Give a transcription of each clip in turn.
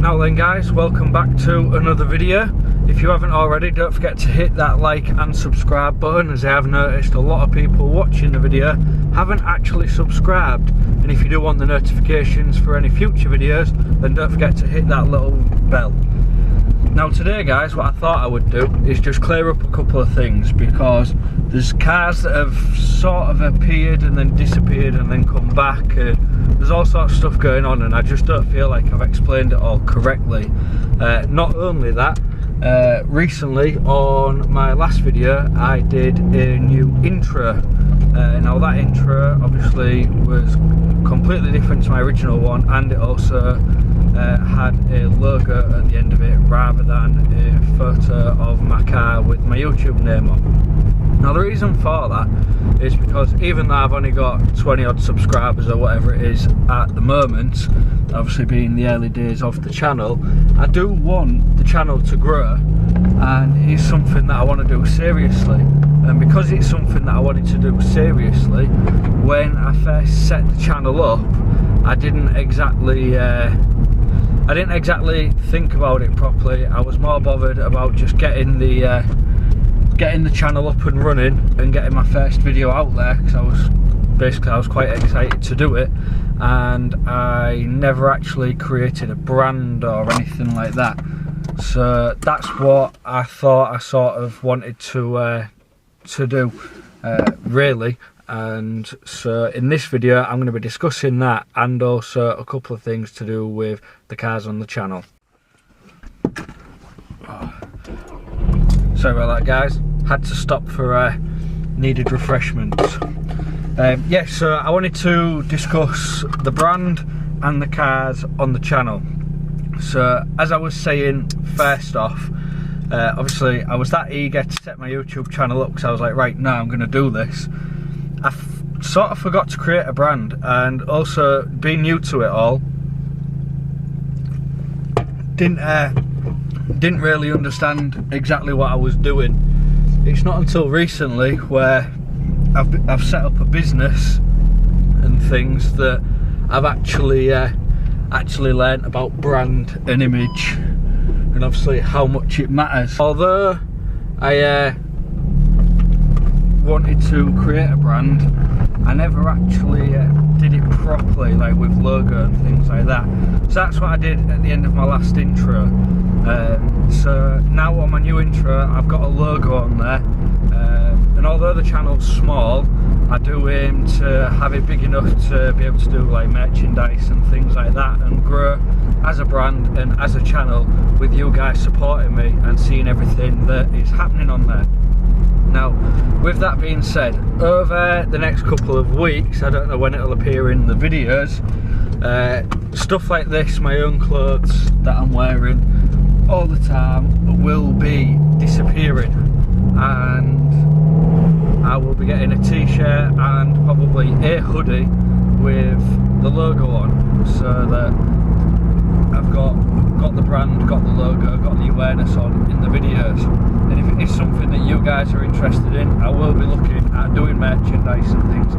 Now then guys, welcome back to another video. If you haven't already, don't forget to hit that like and subscribe button, as I have noticed a lot of people watching the video haven't actually subscribed. And if you do want the notifications for any future videos, then don't forget to hit that little bell. Now today guys, what I thought I would do is just clear up a couple of things, because there's cars that have sort of appeared and then disappeared and then come back. There's all sorts of stuff going on and I just don't feel like I've explained it all correctly. Not only that, recently on my last video I did a new intro. Now that intro obviously was completely different to my original one, and it also had a logo at the end of it rather than a photo of my car with my YouTube name on. Now the reason for that is because even though I've only got 20 odd subscribers or whatever it is at the moment, obviously being the early days of the channel, I do want the channel to grow, and it's something that I want to do seriously. And because it's something that I wanted to do seriously, when I first set the channel up, I didn't exactly think about it properly. I was more bothered about just getting the channel up and running and getting my first video out there, because I was quite excited to do it, and I never actually created a brand or anything like that. So that's what I thought I sort of wanted to do, really. And so in this video I'm going to be discussing that, and also a couple of things to do with the cars on the channel. Sorry about that guys, had to stop for needed refreshments. Yeah, so I wanted to discuss the brand and the cars on the channel. So as I was saying, first off, obviously I was that eager to set my YouTube channel up because I was like, right, now I'm going to do this. I sort of forgot to create a brand, and also being new to it all, didn't really understand exactly what I was doing. It's not until recently where I've set up a business and things that I've actually learned about brand and image, and obviously how much it matters. Although I wanted to create a brand, I never actually did it properly, like with logo and things like that. So that's what I did at the end of my last intro. So now on my new intro I've got a logo on there, and although the channel's small, I do aim to have it big enough to be able to do like merchandise and things like that, and grow as a brand and as a channel with you guys supporting me and seeing everything that is happening on there. Now, with that being said, over the next couple of weeks, I don't know when it'll appear in the videos, stuff like this, my own clothes that I'm wearing all the time, will be disappearing, and I will be getting a t-shirt and probably a hoodie with the logo on, so that I've got the brand, got the logo, got the awareness on in the videos. And if it is something that you guys are interested in, I will be looking at doing merchandise and things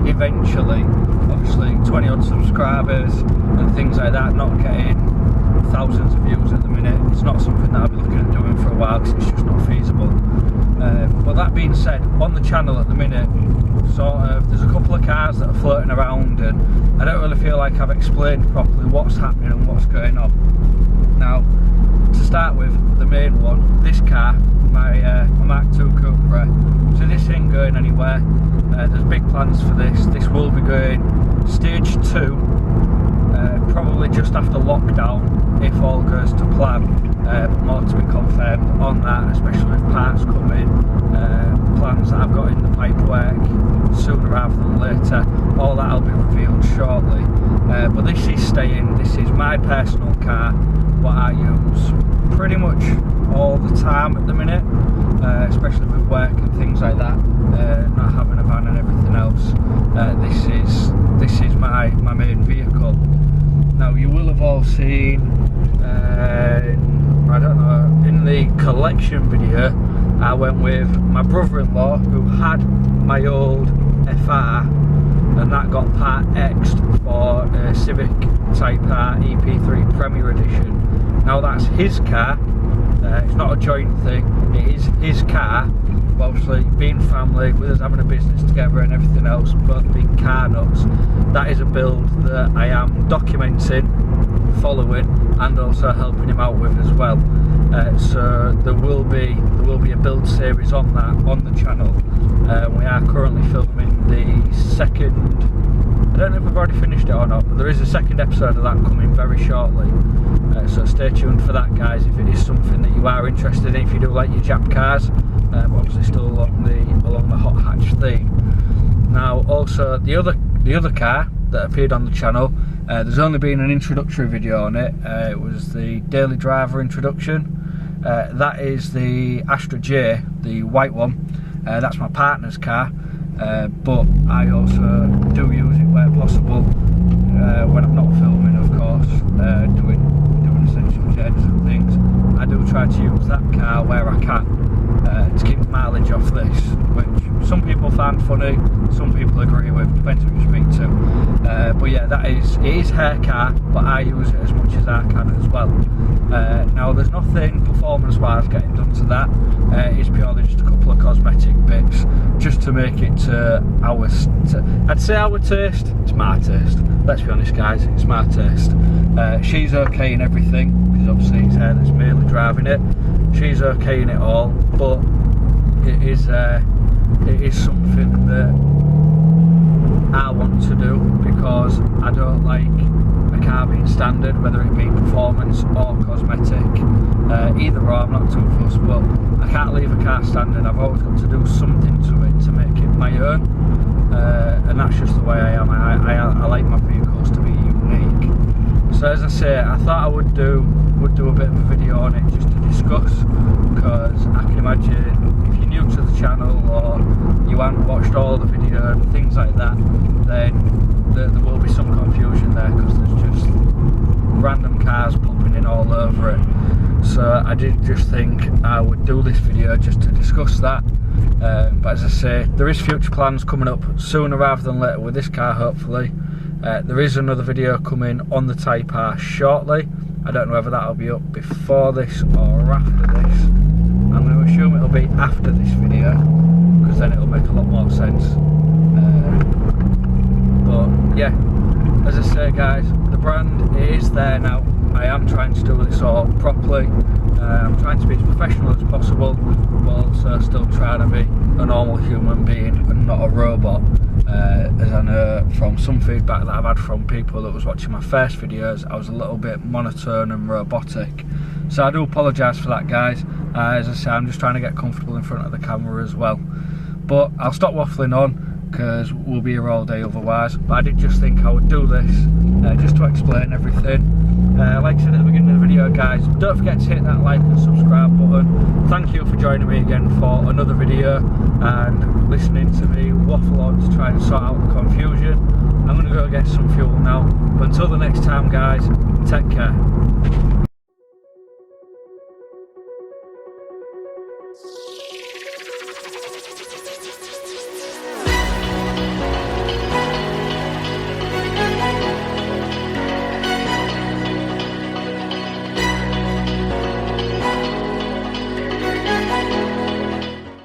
eventually. Obviously 20 odd subscribers and things like that, not getting thousands of views at the minute, it's not something that I'll be looking at doing for a while, because it's just not feasible. But that being said, on the channel at the minute, there's a couple of cars that are floating around, and I don't really feel like I've explained properly what's happening and what's going on. Now, to start with, the main one, this car, my Mark II Cupra. So this ain't going anywhere. There's big plans for this. This will be going stage 2, probably just after lockdown, if all goes to plan. More to be confirmed on that, especially with parts coming, plans that I've got in the pipework sooner rather than later. All that will be revealed shortly. But this is staying. This is my personal car, what I use pretty much all the time at the minute, especially with work and things like that, not having a van and everything else. This is my main vehicle. Now you will have all seen, I don't know, in the collection video I went with my brother-in-law who had my old FR, and that got part X'd for a Civic Type R EP3 Premier Edition. Now that's his car, it's not a joint thing, it is his car. Obviously being family, with us having a business together and everything else, both big car nuts, that is a build that I am documenting, following, and also helping him out with as well. So there will be a build series on that on the channel. We are currently filming the second, I don't know if I've already finished it or not, but there is a second episode of that coming very shortly. So stay tuned for that, guys, if it is something that you are interested in, if you do like your Jap cars, obviously still along the hot hatch theme. Now also the other car that appeared on the channel, there's only been an introductory video on it. It was the daily driver introduction. That is the Astra J, the white one. That's my partner's car, but I also do use it where possible, when I'm not filming, of course, doing essential changes and things. I do try to use that car where I can, to keep mileage off this, which some people find funny, some people agree with, depends who you speak to. But yeah, it is her car, but I use it as much as I can as well. Now there's nothing performance wise getting done to that, it's purely just a couple of cosmetic bits, just to make it to our, I'd say our taste, it's my taste, let's be honest guys, it's my taste. She's okay in everything, because obviously it's her that's mainly driving it, she's okay in it all, but it is something that I want to do, because I don't like a car being standard, whether it be performance or cosmetic. Either or, I'm not too fussed, but I can't leave a car standard. I've always got to do something to it to make it my own, and that's just the way I am. I like my vehicles to be unique. So as I say, I thought I would do a bit of a video on it just to discuss, because I can imagine if you're new to the channel or you haven't watched all the video and things like that, then there will be some confusion there, because there's just random cars popping in all over it. So I did just think I would do this video just to discuss that. But as I say, there is future plans coming up sooner rather than later with this car, hopefully. There is another video coming on the Type R shortly. I don't know whether that'll be up before this or after this. I'm going to assume it'll be after this video, because then it'll make a lot more sense. But yeah, as I say guys, the brand is there now. I am trying to do this all properly. I'm trying to be as professional as possible, but also still trying to be a normal human being and not a robot. As I know from some feedback that I've had from people that was watching my first videos, I was a little bit monotone and robotic. So I do apologise for that, guys. As I say, I'm just trying to get comfortable in front of the camera as well. But I'll stop waffling on, because we'll be here all day otherwise. But I did just think I would do this just to explain everything. Like I said at the beginning of the video, guys, don't forget to hit that like and subscribe button. Thank you for joining me again for another video and listening to me waffle on to try and sort out the confusion. I'm going to go get some fuel now, but until the next time guys, take care.